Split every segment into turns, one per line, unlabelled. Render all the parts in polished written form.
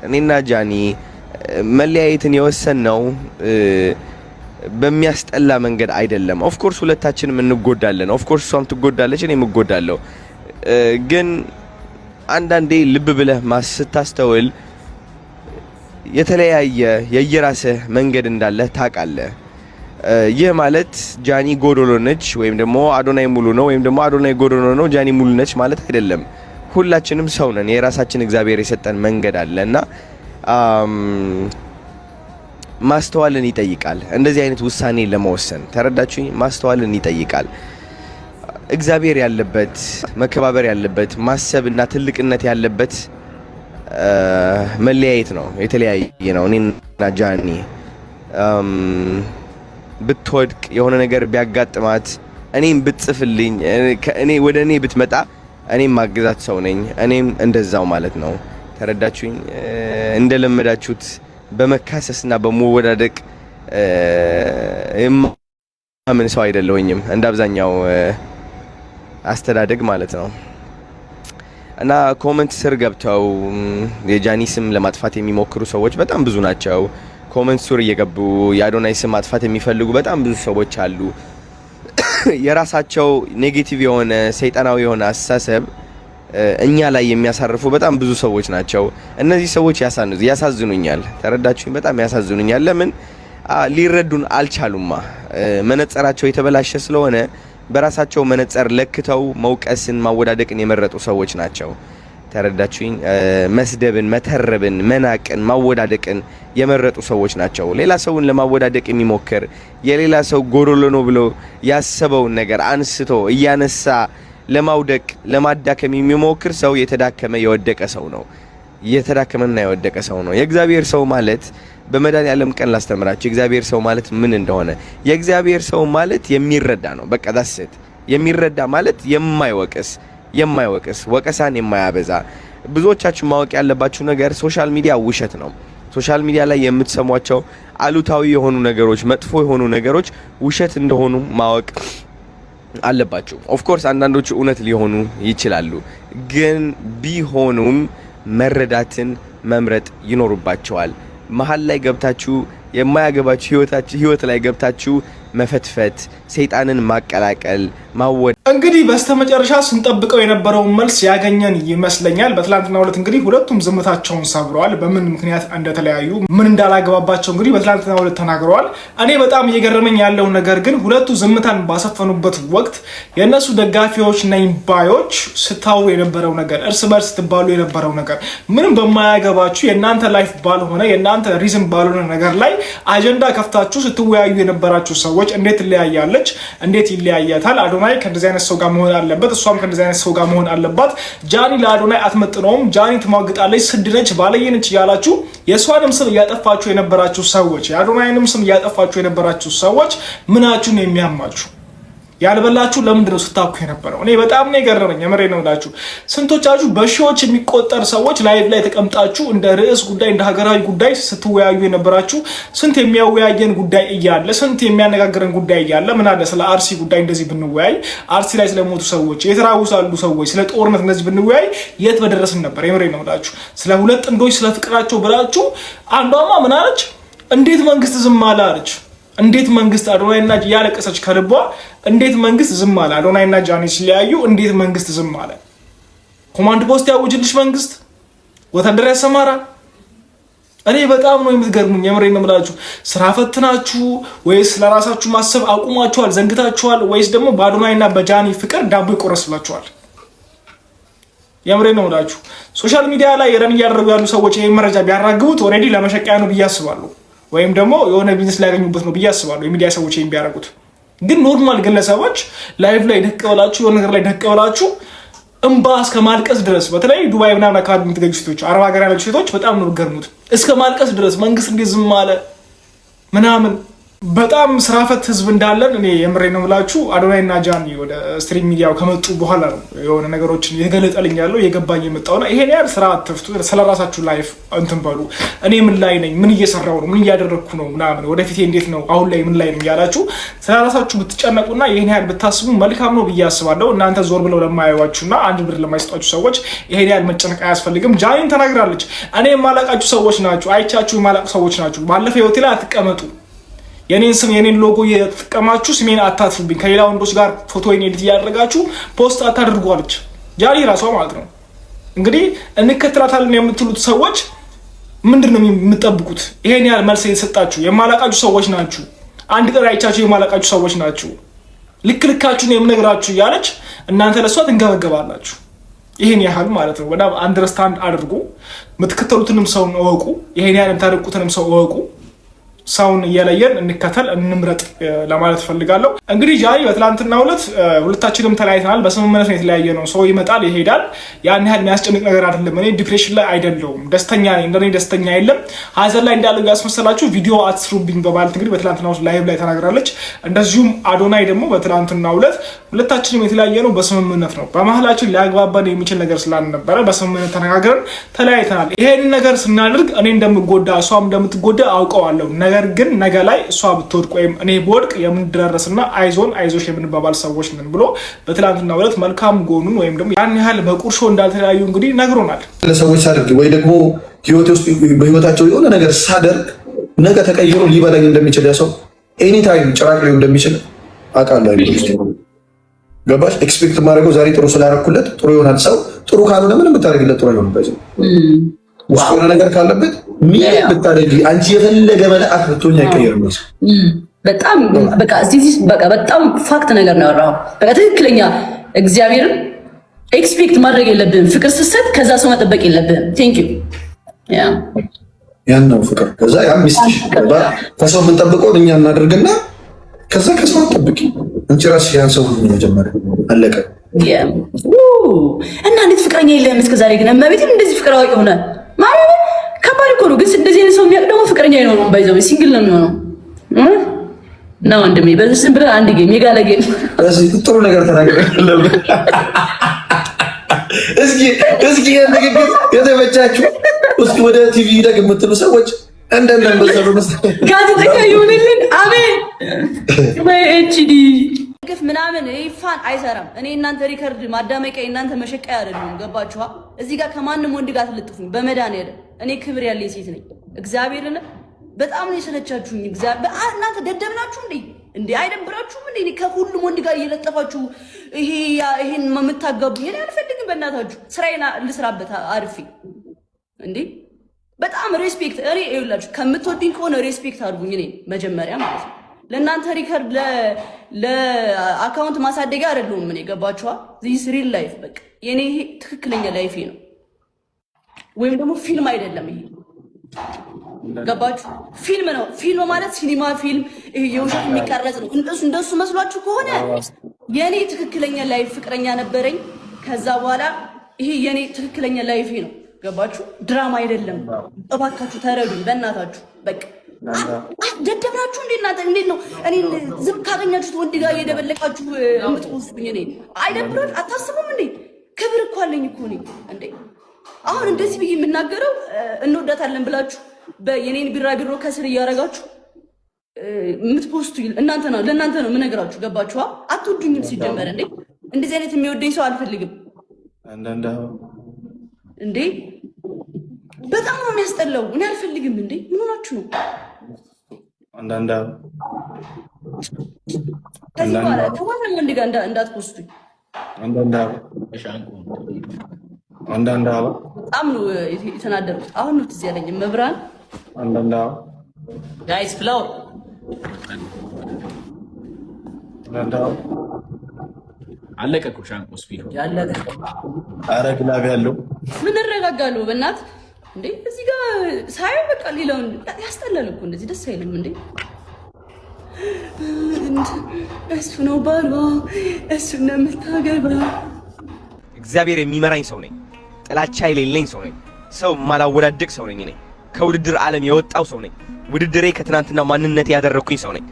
እኔና ጃኒ መለያየትን የወሰነው በሚያስጠላ መንገድ አይደለም። ኦፍ ኮርስ ሁለታችንም እንጎዳለን። ኦፍ ኮርስ እሷም ትጎዳለች፣ እኔም እጎዳለሁ። ግን አንዳንዴ ልብ ብለህ ስታስተውል የተለያየ የየራስህ መንገድ እንዳለ ታውቃለህ። ይህ ማለት ጃኒ ጎዶሎ ነች ወይም ደግሞ አዶናይ ሙሉ ነው ወይም ደግሞ አዶናይ ጎዶሎ ነው ጃኒ ሙሉ ነች ማለት አይደለም። ሁላችንም ሰው ነን። የራሳችን እግዚአብሔር የሰጠን መንገድ አለና ማስተዋልን ይጠይቃል። እንደዚህ አይነት ውሳኔ ለመወሰን ተረዳችሁኝ? ማስተዋልን ይጠይቃል። እግዚአብሔር ያለበት መከባበር ያለበት ማሰብና ትልቅነት ያለበት መለያየት ነው። የተለያየ ነው። እኔና ጃኒ ብትወድቅ የሆነ ነገር ቢያጋጥማት እኔም ብትጽፍልኝ እኔ ወደ እኔ ብትመጣ እኔም ማግዛት ሰው ነኝ። እኔም እንደዛው ማለት ነው። ተረዳችሁኝ? እንደለመዳችሁት በመካሰስና በመወዳደቅ ምን ሰው አይደለሁኝም እንደ አብዛኛው አስተዳደግ ማለት ነው። እና ኮሜንት ስር ገብተው የጃኒ ስም ለማጥፋት የሚሞክሩ ሰዎች በጣም ብዙ ናቸው። ኮሜንት ስር እየገቡ የአዶናይ ስም ማጥፋት የሚፈልጉ በጣም ብዙ ሰዎች አሉ። የራሳቸው ኔጌቲቭ የሆነ ሰይጣናዊ የሆነ አስተሳሰብ እኛ ላይ የሚያሳርፉ በጣም ብዙ ሰዎች ናቸው። እነዚህ ሰዎች ያሳዝኑኛል። ተረዳችሁኝ? በጣም ያሳዝኑኛል። ለምን ሊረዱን አልቻሉማ? መነጽራቸው የተበላሸ ስለሆነ በራሳቸው መነጽር ለክተው መውቀስን ማወዳደቅን የመረጡ ሰዎች ናቸው። ተረዳችሁኝ? መስደብን፣ መተረብን፣ መናቅን፣ ማወዳደቅን የመረጡ ሰዎች ናቸው። ሌላ ሰውን ለማወዳደቅ የሚሞክር የሌላ ሰው ጎዶሎ ነው ብሎ ያሰበውን ነገር አንስቶ እያነሳ ለማውደቅ ለማዳከም የሚሞክር ሰው የተዳከመ የወደቀ ሰው ነው። የተዳከመና የወደቀ ሰው ነው። የእግዚአብሔር ሰው ማለት በመድኃኒዓለም ቀን ላስተምራችሁ የእግዚአብሔር ሰው ማለት ምን እንደሆነ። የእግዚአብሔር ሰው ማለት የሚረዳ ነው። በቃ ዳስት የሚረዳ ማለት የማይወቅስ ወቀሳን የማያበዛ። ብዙዎቻችሁ ማወቅ ያለባችሁ ነገር ሶሻል ሚዲያ ውሸት ነው። ሶሻል ሚዲያ ላይ የምትሰሟቸው አሉታዊ የሆኑ ነገሮች፣ መጥፎ የሆኑ ነገሮች ውሸት እንደሆኑ ማወቅ አለባችሁ። ኦፍ ኮርስ አንዳንዶቹ እውነት ሊሆኑ ይችላሉ፣ ግን ቢሆኑም መረዳትን መምረጥ ይኖርባቸዋል። መሀል ላይ ገብታችሁ የማያገባችሁ ህይወት ላይ ገብታችሁ መፈትፈት፣ ሰይጣንን ማቀላቀል፣ ማወድ።
እንግዲህ በስተመጨረሻ ስንጠብቀው የነበረውን መልስ ያገኘን ይመስለኛል። በትላንትናው ዕለት እንግዲህ ሁለቱም ዝምታቸውን ሰብረዋል። በምን ምክንያት እንደተለያዩ ምን እንዳላገባባቸው እንግዲህ በትላንትናው ዕለት ተናግረዋል። እኔ በጣም እየገረመኝ ያለው ነገር ግን ሁለቱ ዝምታን ባሰፈኑበት ወቅት የእነሱ ደጋፊዎች ነኝ ባዮች ስታወሩ የነበረው ነገር፣ እርስ በርስ ስትባሉ የነበረው ነገር ምንም በማያገባችሁ የእናንተ ላይፍ ባልሆነ የእናንተ ሪዝም ባልሆነ ነገር ላይ አጀንዳ ከፍታችሁ ስትወያዩ የነበራችሁ ሰዎች እንዴት ትለያያለች? እንዴት ይለያያታል? አዶናይ ከእንደዚህ አይነት ሰው ጋር መሆን አለበት፣ እሷም ከእንደዚህ አይነት ሰው ጋር መሆን አለባት። ጃኒ ለአዶናይ አትመጥነውም፣ ጃኒ ትሟግጣለች፣ ስድነች፣ ባለየነች እያላችሁ የእሷንም ስም እያጠፋችሁ የነበራችሁ ሰዎች፣ የአዶናይንም ስም እያጠፋችሁ የነበራችሁ ሰዎች ምናችሁ ነው የሚያማችሁ? ያልበላችሁ ለምንድን ነው ስታኩ የነበረው? እኔ በጣም ነው የገረመኝ። የምሬ ነው ብላችሁ ስንቶቻችሁ በሺዎች የሚቆጠር ሰዎች ላይቭ ላይ ተቀምጣችሁ እንደ ርዕስ ጉዳይ እንደ ሀገራዊ ጉዳይ ስትወያዩ የነበራችሁ፣ ስንት የሚያወያየን ጉዳይ እያለ ስንት የሚያነጋግረን ጉዳይ እያለ ምን አለ ስለ አርሲ ጉዳይ እንደዚህ ብንወያይ፣ አርሲ ላይ ስለሞቱ ሰዎች የተራቡ ሳሉ ሰዎች ስለ ጦርነት እንደዚህ ብንወያይ የት በደረስን ነበር? የምሬ ነው ብላችሁ ስለ ሁለት ጥንዶች ስለ ፍቅራቸው ብላችሁ አንዷማ ምን አለች? እንዴት መንግስት ዝም አለ አለች። እንዴት መንግስት አዶናይና ያለቀሰች ከልቧ እንዴት መንግስት ዝም አለ? አዶናይና ጃኒ ሲለያዩ እንዴት መንግስት ዝም አለ? ኮማንድ ፖስት ያውጅልሽ መንግስት ወታደር ያሰማራ? እኔ በጣም ነው የምትገርሙኝ። የምሬን ነው የምላችሁ። ስራ ፈትናችሁ ወይስ ለራሳችሁ ማሰብ አቁማችኋል፣ ዘንግታችኋል? ወይስ ደግሞ በአዶናይና በጃኒ ፍቅር ዳቦ ይቆረስላችኋል? የምሬን ነው የምላችሁ። ሶሻል ሚዲያ ላይ ረን እያደረጉ ያሉ ሰዎች ይሄን መረጃ ቢያራግቡት ኦልሬዲ ለመሸቀያ ነው ብዬ አስባለሁ። ወይም ደግሞ የሆነ ቢዝነስ ሊያገኙበት ነው ብዬ አስባለሁ። የሚዲያ ሰዎች ይሄን ቢያደርጉት። ግን ኖርማል ግለሰቦች ላይቭ ላይ ደቅ ብላችሁ የሆነ ነገር ላይ ደቅ ብላችሁ እንባ እስከ ማልቀስ ድረስ፣ በተለይ ዱባይ ምናምን አካባቢ የምትገኙ ሴቶች፣ አረብ ሀገር ያላችሁ ሴቶች በጣም ነው የምትገርሙት። እስከ ማልቀስ ድረስ መንግስት እንዴት ዝም አለ ምናምን። በጣም ስራፈት ህዝብ እንዳለን እኔ የምሬ ነው ብላችሁ አዶናይና ጃኒ ወደ ስትሪም ሚዲያው ከመጡ በኋላ ነው የሆነ ነገሮችን የገለጠልኝ ያለው የገባኝ የመጣውና ይሄን ያህል ስራ አትፍቱ፣ ስለራሳችሁ ላይፍ እንትን በሉ። እኔ ምን ላይ ነኝ፣ ምን እየሰራው ነው፣ ምን እያደረግኩ ነው ምናምን ወደፊት እንዴት ነው አሁን ላይ ምን ላይ ነኝ ያላችሁ ስለራሳችሁ ብትጨነቁና ይሄን ያህል ብታስቡ መልካም ነው ብዬ አስባለሁ። እናንተ ዞር ብለው ለማያዩዋችሁና አንድ ብር ለማይሰጧችሁ ሰዎች ይሄን ያህል መጨነቅ አያስፈልግም። ጃኒም ተናግራለች። እኔ የማላቃችሁ ሰዎች ናችሁ፣ አይቻችሁ የማላቁ ሰዎች ናችሁ። ባለፈው ህይወቴ ላይ አትቀመጡ፣ የኔን ስም የኔን ሎጎ እየተጠቀማችሁ ስሜን አታጥፉብኝ፣ ከሌላ ወንዶች ጋር ፎቶዬን ኤዲት እያደረጋችሁ ፖስት አታድርጉ አለች ጃኒ ራሷ ማለት ነው። እንግዲህ እንከተላታለን የምትሉት ሰዎች ምንድን ነው የምትጠብቁት? ይሄን ያህል መልስ የተሰጣችሁ የማላቃችሁ ሰዎች ናችሁ። አንድ ቀን አይቻችሁ የማላቃችሁ ሰዎች ናችሁ። ልክ ልካችሁን የምነግራችሁ እያለች እናንተ ለሷ ትንገበገባላችሁ። ይሄን ያህል ማለት ነው። በጣም አንደርስታንድ አድርጉ። የምትከተሉትንም ሰውን እወቁ። ይሄን ያህል የምታደርቁትንም ሰው እወቁ። ሰውን እየለየን እንከተል እንምረጥ ለማለት ፈልጋለሁ። እንግዲህ ጃኒ በትላንትናው ዕለት ሁለታችንም ተለያይተናል። በስምምነት ነው የተለያየ ነው። ሰው ይመጣል ይሄዳል። ያን ያህል የሚያስጨንቅ ነገር አይደለም። እኔ ዲፕሬሽን ላይ አይደለሁም፣ ደስተኛ ነኝ። እንደኔ ደስተኛ የለም። ሀዘን ላይ እንዳለው ያስመሰላችሁ ቪዲዮ አትስሩብኝ በማለት እንግዲህ በትላንትናው ላይቭ ላይ ተናግራለች። እንደዚሁም አዶናይ ደግሞ በትላንትናው ዕለት ሁለታችንም የተለያየ ነው በስምምነት ነው፣ በመሀላችን ሊያግባባን የሚችል ነገር ስላልነበረ በስምምነት ተነጋግረን ተለያይተናል። ይሄንን ነገር ስናደርግ እኔ እንደምጎዳ እሷም እንደምትጎዳ አውቀዋለሁ። ነገር ግን ነገ ላይ እሷ ብትወድቅ ወይም እኔ ብወድቅ የምንደራረስና አይዞን አይዞሽ የምንባባል ሰዎች ነን ብሎ በትላንትናው ዕለት መልካም ጎኑን ወይም ደግሞ ያን ያህል በቁርሾ እንዳልተለያዩ እንግዲህ ነግሮናል።
ለሰዎች ሳደርግ ወይ ደግሞ ህይወት ውስጥ በህይወታቸው የሆነ ነገር ሳደርግ ነገ ተቀይሮ ሊበላኝ እንደሚችል ያ ሰው ኤኒታይም ጭራቅ ሊሆን እንደሚችል አውቃለሁ። ገባሽ? ኤክስፔክት ማድረገው ዛሬ ጥሩ ስላደረኩለት ጥሩ ይሆናል። ሰው ጥሩ ካልሆነ ምንም ብታደርግለት ጥሩ አይሆንም። ውስጥ የሆነ ነገር ካለበት ምን ብታደርጊ አንቺ የፈለገ መልአክ ብትሆኝ አይቀየርም።
በጣም በቃ በጣም ፋክት ነገር ነው ያወራው። በቃ ትክክለኛ እግዚአብሔርን ኤክስፔክት ማድረግ የለብህም። ፍቅር ስትሰጥ ከዛ ሰው መጠበቅ የለብህም። ቴንክ ዩ
ያን ነው ፍቅር። ከዛ ያ ሚስትሽ ከሰው የምንጠብቀውን እኛ እናደርግና ከዛ ከሰው አትጠብቂ። አንቺ ራስሽ ያን ሰው መጀመሪያ አለቀ።
እና እንዴት ፍቅረኛ የለህም እስከዛሬ ግን እመቤቴን እንደዚህ ፍቅር አዋቂ ሆነ ማለት ከባድ እኮ ነው። ግን እንደዚህ አይነት ሰው የሚያውቅ ደግሞ ፍቅረኛ አይኖረውም። ባይዘው ሲንግል ነው የሚሆነው ነው ወንድሜ። በዚህ ዝም ብለህ አንድ ጌም የጋለ ጌም
ጥሩ ነገር ተናገረ። እስኪ ንግግር የተመቻችሁ እስኪ ወደ ቲቪ ደግ የምትሉ ሰዎች እንደንደን በሰሩ
ጋዜጠኛ ይሁንልን። አሜን ወይ ኤችዲ ግፍ ምናምን ይፋን አይሰራም። እኔ እናንተ ሪከርድ ማዳመቂያ እናንተ መሸቀያ አይደለም። ገባችኋ? እዚህ ጋር ከማንም ወንድ ጋር ትልጥፉኝ በመድኃኒዓለም እኔ ክብር ያለኝ ሴት ነኝ። እግዚአብሔርን በጣም ነው የሰለቻችሁኝ። እናንተ ደደብ ናችሁ እንዴ? አይደብራችሁም እንዴ? እኔ ከሁሉም ወንድ ጋር እየለጠፋችሁ ይሄን የምታጋቡኝ እኔ አልፈልግም። በእናታችሁ ስራዬን ልስራበት አርፌ እንዴ። በጣም ሬስፔክት እኔ ይኸውላችሁ ከምትወዱኝ ከሆነ ሬስፔክት አድርጉኝ። እኔ መጀመሪያ ማለት ነው ለእናንተ ሪከርድ ለአካውንት ማሳደጊያ አይደለሁም። እኔ ገባችኋ? ዚስ ሪል ላይፍ በቃ የኔ ትክክለኛ ላይፌ ነው፣ ወይም ደግሞ ፊልም አይደለም። ይሄ ገባችሁ? ፊልም ነው። ፊልም ማለት ሲኒማ ፊልም ይሄ የውሸት የሚቀረጽ ነው። እንደሱ መስሏችሁ ከሆነ የኔ ትክክለኛ ላይፍ ፍቅረኛ ነበረኝ። ከዛ በኋላ ይሄ የኔ ትክክለኛ ላይፌ ነው። ገባችሁ? ድራማ አይደለም። እባካችሁ ተረዱኝ በእናታችሁ በቃ ደደብ ናችሁ እንዴ እናንተ? እንዴት ነው እኔ ዝም ካገኛችሁት ወንድ ጋር እየደበለቃችሁ የምትወስዱኝ? እኔ አይደብራችሁ? አታስቡም እንዴ? ክብር እኮ አለኝ እኮ እኔ እንዴ። አሁን እንደዚህ ብዬ የምናገረው እንወዳታለን ብላችሁ የኔን ቢራቢሮ ከስር እያደረጋችሁ የምትፖስቱ እናንተ ነው፣ ለእናንተ ነው የምነግራችሁ። ገባችኋ? አትወዱኝም ሲጀመር እንዴ። እንደዚህ አይነት የሚወደኝ ሰው አልፈልግም እንዴ። በጣም ነው የሚያስጠላው። እኔ አልፈልግም እንዴ። ምን ሆናችሁ ነው? ከዚህ በኋላ ከማንም ወንድ ጋር እንዳትፖስቱኝ። በጣም ነው የተናደሩት። አሁን ነው ትዝ ያለኝ መብራን ጋይስ ፍላወር
አለቀ እኮ ሻንቆ ስፒክ
ያለቀ።
ኧረ ግላብ ያለው
ምን እረጋጋለሁ በእናት እንዴ። እዚህ ጋር ሳይው በቃ ሌላውን ያስጠላል እኮ እንደዚህ ደስ አይልም እንዴ። እሱ ነው ባሏ፣ እሱ ነው የምታገባ።
እግዚአብሔር የሚመራኝ ሰው ነኝ። ጥላቻ የሌለኝ ሰው ነኝ። ሰው ማላወዳደቅ ሰው ነኝ። እኔ ከውድድር ዓለም የወጣው ሰው ነኝ። ውድድሬ ከትናንትና ማንነቴ ያደረኩኝ ሰው ነኝ።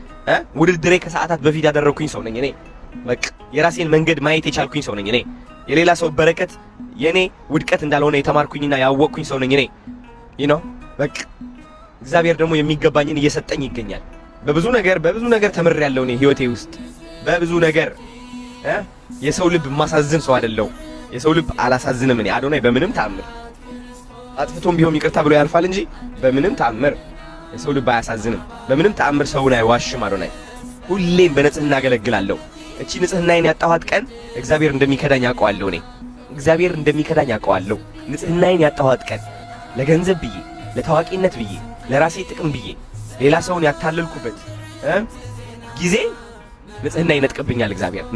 ውድድሬ ከሰዓታት በፊት ያደረኩኝ ሰው ነኝ እኔ። በቃ የራሴን መንገድ ማየት የቻልኩኝ ሰው ነኝ እኔ። የሌላ ሰው በረከት የኔ ውድቀት እንዳልሆነ የተማርኩኝና ያወቅኩኝ ሰው ነኝ እኔ። በቃ እግዚአብሔር ደግሞ የሚገባኝን እየሰጠኝ ይገኛል። በብዙ ነገር ተምሬያለሁ እኔ ህይወቴ ውስጥ በብዙ ነገር። የሰው ልብ ማሳዝን ሰው አይደለሁ። የሰው ልብ አላሳዝንም እኔ። አዶናይ በምንም ተአምር አጥፍቶም ቢሆን ይቅርታ ብሎ ያልፋል እንጂ በምንም ተአምር የሰው ልብ አያሳዝንም። በምንም ተአምር ሰውን አይዋሽም አዶናይ። ሁሌም በንጽህና አገለግላለሁ። እቺ ንጽህናዬን ያጣኋት ቀን እግዚአብሔር እንደሚከዳኝ አውቀዋለሁ እኔ። እግዚአብሔር እንደሚከዳኝ አውቀዋለሁ። ንጽህናዬን ያጣኋት ቀን ለገንዘብ ብዬ፣ ለታዋቂነት ብዬ፣ ለራሴ ጥቅም ብዬ ሌላ ሰውን ያታለልኩበት ጊዜ ንጽህና ይነጥቅብኛል እግዚአብሔር።